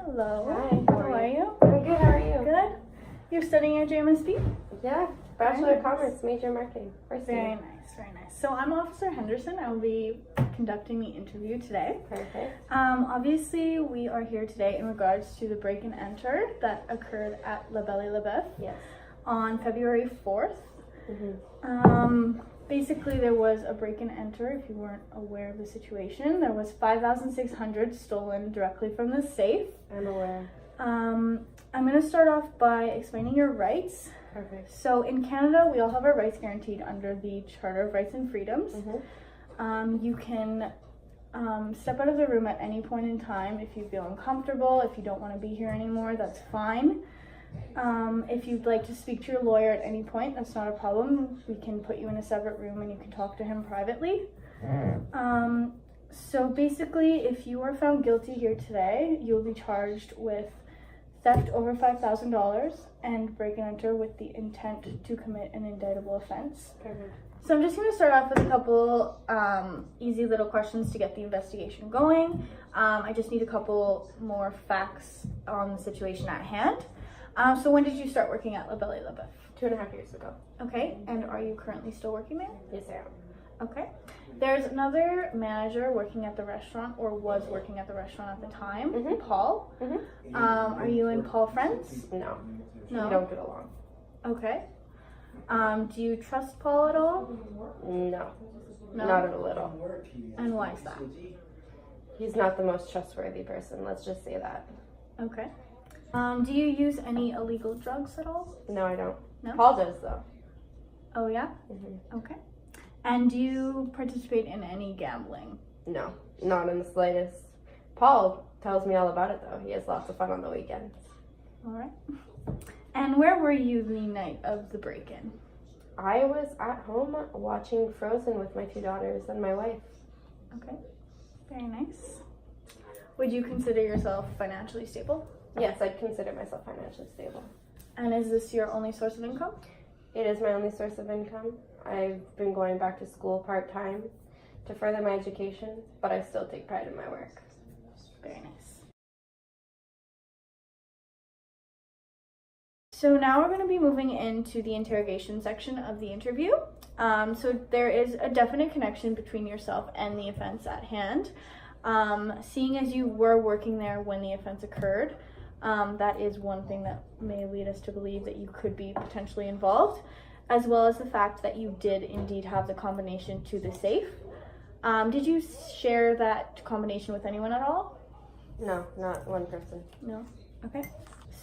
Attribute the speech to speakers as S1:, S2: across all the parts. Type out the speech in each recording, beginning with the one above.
S1: Hello.
S2: Hi,
S1: How are you?
S2: I'm good, how are you?
S1: Good. You're studying your JMSB?
S2: Yeah, Bachelor of
S1: Nice.
S2: Commerce, major marketing. First
S1: Very
S2: year.
S1: nice, very nice. So I'm Officer Henderson. I will be conducting the interview today.
S2: Perfect.
S1: Obviously, we are here today in regards to the break and enter that occurred at La Belle et La Beth
S2: Yes.
S1: on February 4th.
S2: Mm-hmm.
S1: Basically, there was a break and enter. If you weren't aware of the situation, there was $5,600 stolen directly from the safe.
S2: I'm aware.
S1: I'm going to start off by explaining your rights.
S2: Perfect.
S1: So in Canada, we all have our rights guaranteed under the Charter of Rights and Freedoms.
S2: Mm-hmm.
S1: You can step out of the room at any point in time if you feel uncomfortable. If you don't want to be here anymore, that's fine. If you'd like to speak to your lawyer at any point, that's not a problem. We can put you in a separate room and you can talk to him privately. So basically, if you are found guilty here today, you'll be charged with theft over $5,000 and break and enter with the intent to commit an indictable offense.
S2: Perfect.
S1: So I'm just going to start off with a couple easy little questions to get the investigation going. I just need a couple more facts on the situation at hand. So when did you start working at La Belle et La Beth?
S2: 2.5 years ago.
S1: Okay, and are you currently still working there?
S2: Yes, I am.
S1: Okay. There's another manager working at the restaurant, or was working at the restaurant at the time,
S2: Mhm.
S1: Paul.
S2: Mm-hmm.
S1: Are you and Paul friends?
S2: No.
S1: No?
S2: We don't get along.
S1: Okay. Do you trust Paul at all?
S2: No.
S1: No?
S2: Not a little.
S1: And why is that?
S2: He's not the most trustworthy person, let's just say that.
S1: Okay. Do you use any illegal drugs at all?
S2: No, I don't.
S1: No?
S2: Paul does, though.
S1: Oh, yeah?
S2: Mm-hmm.
S1: Okay. And do you participate in any gambling?
S2: No, not in the slightest. Paul tells me all about it, though. He has lots of fun on the weekends.
S1: All right. And where were you the night of the break-in?
S2: I was at home watching Frozen with my 2 daughters and my wife.
S1: Okay. Very nice. Would you consider yourself financially stable?
S2: Yes, I'd consider myself financially stable.
S1: And is this your only source of income?
S2: It is my only source of income. I've been going back to school part-time to further my education, but I still take pride in my work.
S1: Very nice. So now we're going to be moving into the interrogation section of the interview. So there is a definite connection between yourself and the offense at hand. Seeing as you were working there when the offense occurred, that is one thing that may lead us to believe that you could be potentially involved, as well as the fact that you did indeed have the combination to the safe. Did you share that combination with anyone at all?
S2: No, not one person.
S1: No? Okay.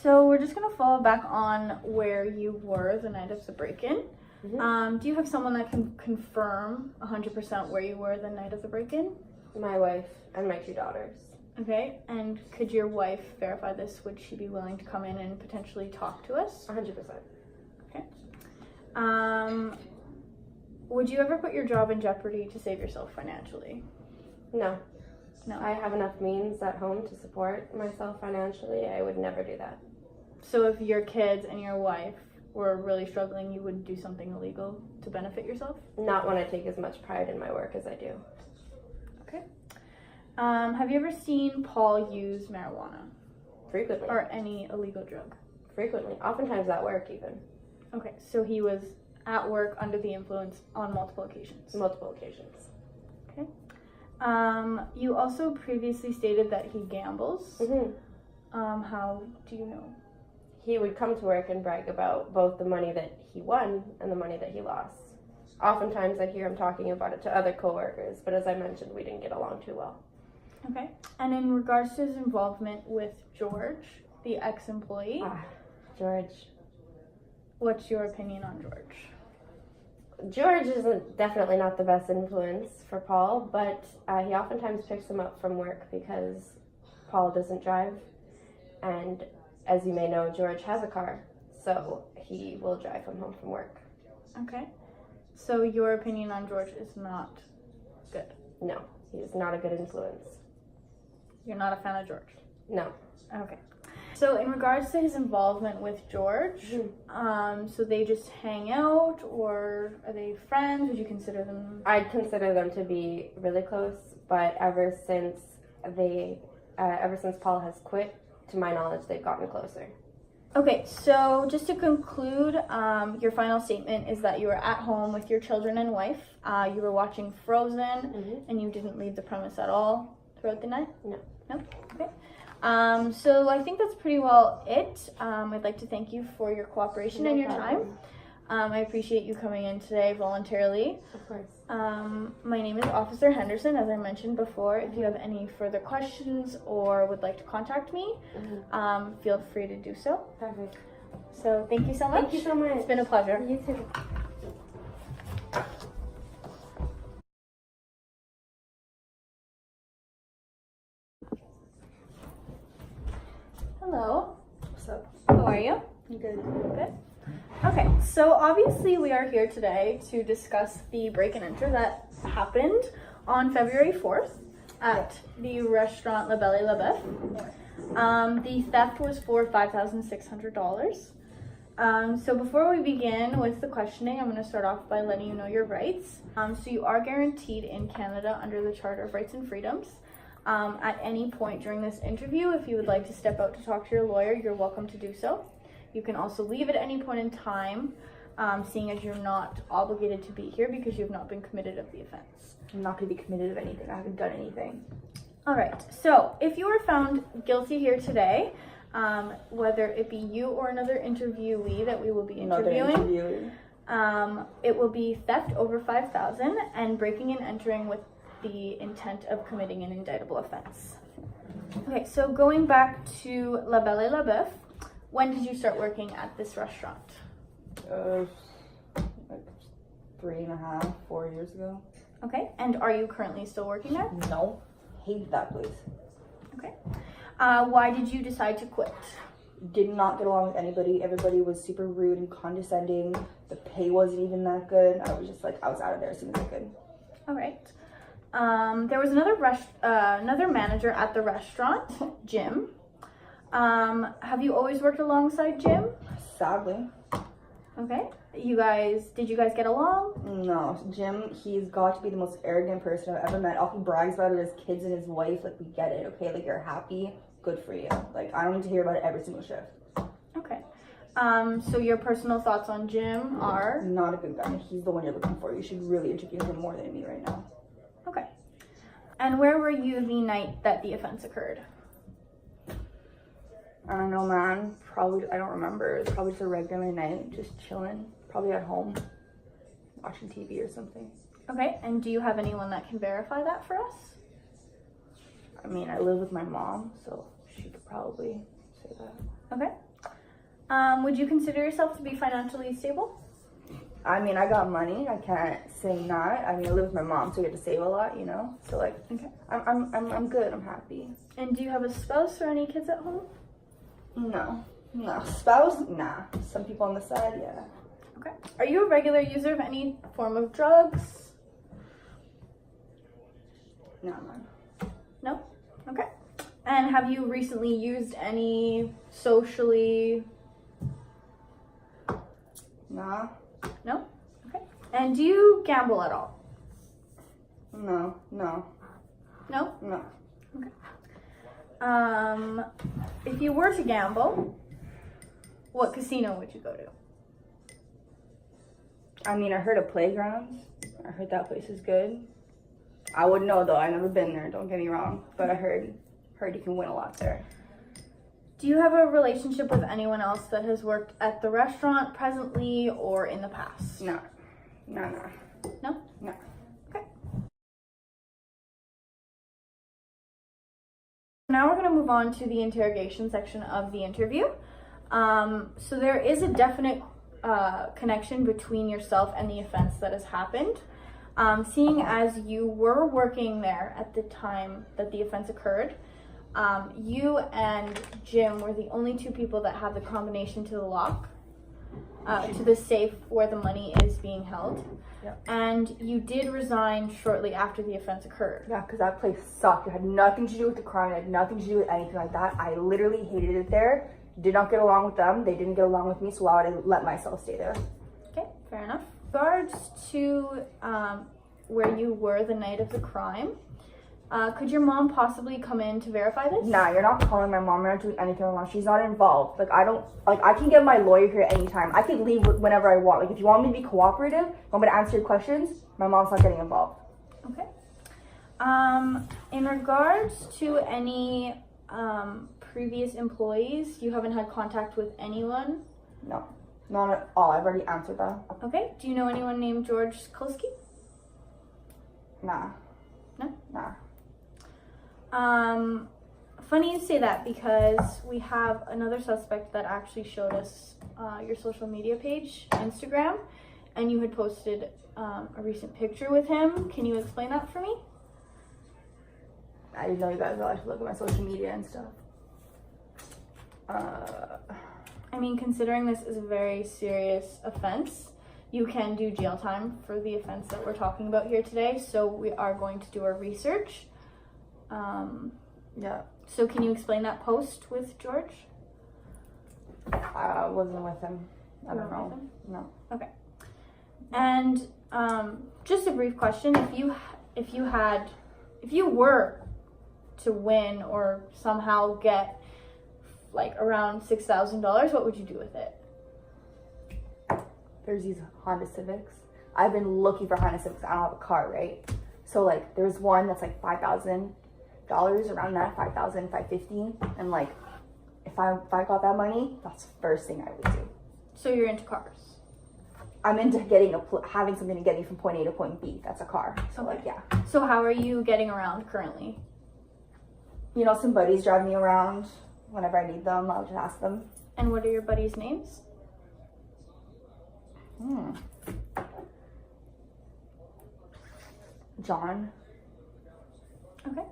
S1: So we're just going to follow back on where you were the night of the break-in.
S2: Mm-hmm.
S1: Do you have someone that can confirm 100% where you were the night of the break-in?
S2: My wife and my 2 daughters.
S1: Okay, and could your wife verify this? Would she be willing to come in and potentially talk to us?
S2: 100%.
S1: Okay. Would you ever put your job in jeopardy to save yourself financially?
S2: No.
S1: No.
S2: I have enough means at home to support myself financially. I would never do that.
S1: So if your kids and your wife were really struggling, you would do something illegal to benefit yourself?
S2: Not when I take as much pride in my work as I do.
S1: Okay. Have you ever seen Paul use marijuana
S2: Frequently.
S1: or any illegal drug?
S2: Frequently. Oftentimes at work, even.
S1: Okay, so he was at work under the influence on multiple occasions.
S2: Multiple occasions.
S1: Okay. You also previously stated that he gambles.
S2: Mm-hmm.
S1: How do you know?
S2: He would come to work and brag about both the money that he won and the money that he lost. Oftentimes I'd hear him talking about it to other coworkers, but as I mentioned, we didn't get along too well.
S1: Okay. And in regards to his involvement with George, the ex-employee,
S2: George.
S1: what's your opinion on George?
S2: George isn't definitely not the best influence for Paul, but he oftentimes picks him up from work because Paul doesn't drive. And as you may know, George has a car, so he will drive him home from work.
S1: Okay. So your opinion on George is not good?
S2: No, he's not a good influence.
S1: You're not a fan of George?
S2: No.
S1: Okay. So in regards to his involvement with George, so they just hang out, or are they friends? Would you consider them?
S2: I'd consider them to be really close, but ever since Paul has quit to my knowledge, they've gotten closer.
S1: Okay, so just to conclude, your final statement is that you were at home with your children and wife. You were watching Frozen, and you didn't leave the premise at all throughout the night?
S2: No.
S1: No? Okay. So I think that's pretty well it. I'd like to thank you for your cooperation and your time. I appreciate you coming in today voluntarily.
S2: Of course.
S1: My name is Officer Henderson, as I mentioned before. If you have any further questions or would like to contact me, feel free to do so.
S2: Perfect.
S1: So thank you so much.
S2: Thank you so much.
S1: It's been a pleasure.
S2: You too.
S1: Hello.
S3: What's up?
S1: How are you?
S3: Good.
S1: Good. Okay, so obviously we are here today to discuss the break and enter that happened on February 4th at the restaurant La Belle et La Bœuf. The theft was for $5,600. So before we begin with the questioning, I'm going to start off by letting you know your rights. So you are guaranteed in Canada under the Charter of Rights and Freedoms. At any point during this interview, if you would like to step out to talk to your lawyer, you're welcome to do so. You can also leave at any point in time, seeing as you're not obligated to be here because you have not been committed of the offense.
S3: I'm not going to be committed of anything. I haven't done anything.
S1: All right, so if you were found guilty here today, whether it be you or another interviewee that we will be interviewing, it will be theft over $5,000 and breaking and entering with the intent of committing an indictable offense. Okay, so going back to La Belle et La Bœuf, when did you start working at this restaurant?
S3: Like 3.5, 4 years ago.
S1: Okay, and are you currently still working there?
S3: No. Hated that place.
S1: Okay. Why did you decide to quit?
S3: Did not get along with anybody. Everybody was super rude and condescending. The pay wasn't even that good. I was just like, I was out of there as soon as I could.
S1: All right. There was another manager at the restaurant, Jim. Have you always worked alongside Jim?
S3: Sadly.
S1: Okay. Did you guys get along?
S3: No. Jim, he's got to be the most arrogant person I've ever met. All he brags about it is kids and his wife. Like, we get it, okay? Like, you're happy. Good for you. Like, I don't need to hear about it every single shift.
S1: Okay. So your personal thoughts on Jim are?
S3: Not a good guy. He's the one you're looking for. You should really interview him more than me right now.
S1: Okay. And where were you the night that the offense occurred?
S3: I don't know, man. Probably, I don't remember. It was probably just a regular night, just chilling. Probably at home, watching TV or something.
S1: Okay, and do you have anyone that can verify that for us?
S3: I mean, I live with my mom, so she could probably say that.
S1: Okay. Would you consider yourself to be financially stable?
S3: I mean, I got money. I can't say not. I mean, I live with my mom, so we have to save a lot, you know. So like,
S1: okay.
S3: I'm good. I'm happy.
S1: And do you have a spouse or any kids at home?
S3: No. Spouse? Nah. Some people on the side, yeah.
S1: Okay. Are you a regular user of any form of drugs?
S3: No, man.
S1: No? Okay. And have you recently used any socially?
S3: Nah.
S1: No? Okay. And do you gamble at all?
S3: No.
S1: No?
S3: No.
S1: Okay. If you were to gamble, what casino would you go to?
S3: I mean, I heard of Playgrounds. I heard that place is good. I wouldn't know though. I've never been there. Don't get me wrong, but I heard you can win a lot there.
S1: Do you have a relationship with anyone else that has worked at the restaurant presently or in the past?
S3: No.
S1: No?
S3: No.
S1: Okay. Now we're going to move on to the interrogation section of the interview. So there is a definite connection between yourself and the offense that has happened. Seeing as you were working there at the time that the offense occurred, you and Jim were the only two people that have the combination to the lock, to the safe where the money is being held.
S3: Yep.
S1: And you did resign shortly after the offense occurred.
S3: Yeah, because that place sucked. It had nothing to do with the crime. It had nothing to do with anything like that. I literally hated it there. Did not get along with them. They didn't get along with me, so why would I let myself stay there?
S1: Okay, fair enough. In regards to where you were the night of the crime, Could your mom possibly come in to verify this?
S3: Nah, you're not calling my mom. You're not doing anything with my mom. She's not involved. Like, I can get my lawyer here anytime. I can leave whenever I want. Like, if you want me to be cooperative, want me to answer your questions, my mom's not getting involved.
S1: Okay. In regards to any previous employees, you haven't had contact with anyone?
S3: No, not at all. I've already answered that.
S1: Okay. Do you know anyone named George Kliski?
S3: Nah.
S1: No?
S3: Nah.
S1: Funny you say that because we have another suspect that actually showed us your social media page, Instagram, and you had posted a recent picture with him. Can you explain that for me?
S3: I didn't know you guys would like to look at my social media and stuff.
S1: I mean, considering this is a very serious offense, you can do jail time for the offense that we're talking about here today. So we are going to do our research.
S3: Yeah.
S1: So can you explain that post with George?
S3: I wasn't with him. I
S1: You
S3: don't
S1: weren't with
S3: know.
S1: him?
S3: No.
S1: Okay. And just a brief question: if you were to win or somehow get like around $6,000, what would you do with it?
S3: There's these Honda Civics. I've been looking for Honda Civics. I don't have a car, right? So like, there's one that's like $5,000 around that, $5,550, and like, if I got that money, that's the first thing I would do.
S1: So you're into cars.
S3: I'm into having something to get me from point A to point B. That's a car. So like, yeah.
S1: So how are you getting around currently?
S3: You know, some buddies drive me around whenever I need them. I'll just ask them.
S1: And what are your buddies' names?
S3: John.
S1: Okay.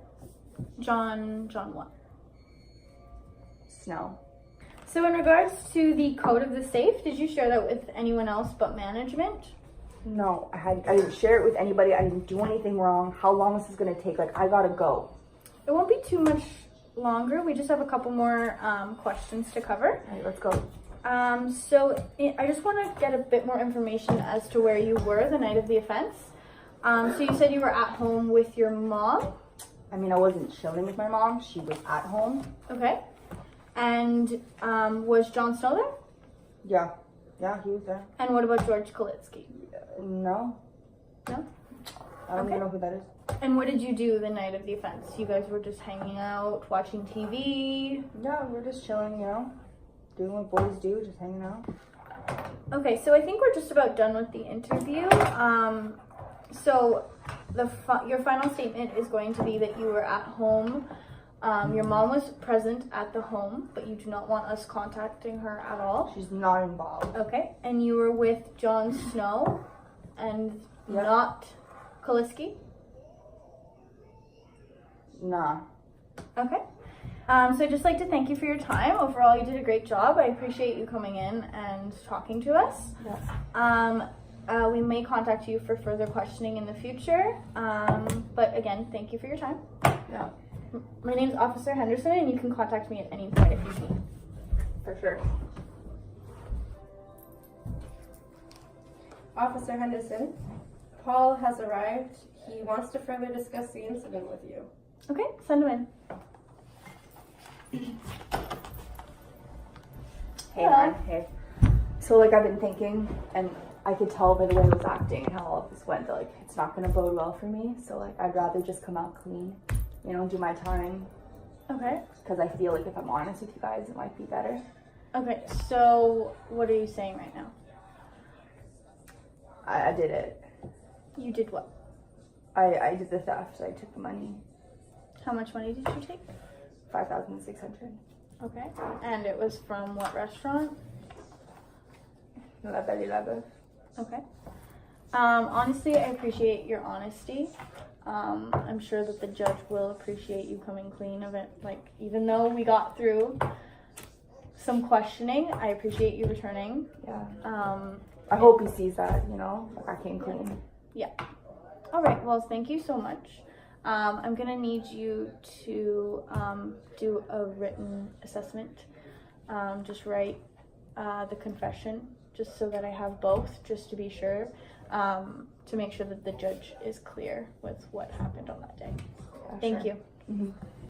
S1: John what?
S3: Snow.
S1: So in regards to the code of the safe, did you share that with anyone else but management?
S3: No, I didn't share it with anybody. I didn't do anything wrong. How long is this gonna take? Like, I gotta go.
S1: It won't be too much longer. We just have a couple more questions to cover.
S3: All right, let's go.
S1: I just want to get a bit more information as to where you were the night of the offense. So you said you were at home with your mom.
S3: I mean, I wasn't chilling with my mom. She was at home.
S1: Okay. And was John Snow there?
S3: Yeah. Yeah, he was there.
S1: And what about George Kalitsky?
S3: No.
S1: No?
S3: I don't
S1: Okay.
S3: even know who that is.
S1: And what did you do the night of the offense? You guys were just hanging out, watching TV?
S3: Yeah, we're just chilling, you know? Doing what boys do, just hanging out.
S1: Okay, so I think we're just about done with the interview. So your final statement is going to be that you were at home. Your mom was present at the home, but you do not want us contacting her at all.
S3: She's not involved.
S1: Okay, and you were with John Snow and not Kaliski?
S3: Nah.
S1: Okay. So I'd just like to thank you for your time. Overall, you did a great job. I appreciate you coming in and talking to us.
S3: Yeah.
S1: We may contact you for further questioning in the future. But again, thank you for your time.
S3: Yeah.
S1: My name is Officer Henderson, and you can contact me at any point if you need.
S3: For sure.
S2: Officer Henderson, Paul has arrived. He wants to further discuss the incident with you.
S1: Okay, send him in.
S3: Hey,
S1: Hello.
S3: man. Hey. So, like, I've been thinking, and I could tell by the way I was acting and how all of this went that, like, it's not going to bode well for me. So, like, I'd rather just come out clean, you know, do my time.
S1: Okay.
S3: Because I feel like if I'm honest with you guys, it might be better.
S1: Okay, so what are you saying right now?
S3: I did it.
S1: You did what?
S3: I did the theft. I took the money.
S1: How much money did you take?
S3: $5,600.
S1: Okay. And it was from what restaurant?
S3: La Belle et la Bœuf.
S1: Okay. Honestly, I appreciate your honesty. I'm sure that the judge will appreciate you coming clean of it. Like, even though we got through some questioning, I appreciate you returning.
S3: Yeah. I hope he sees that, you know, like I came clean.
S1: Yeah. All right. Well, thank you so much. I'm gonna need you to do a written assessment. Just write the confession, just so that I have both, just to be sure, to make sure that the judge is clear with what happened on that day. Thank
S3: sure.
S1: you.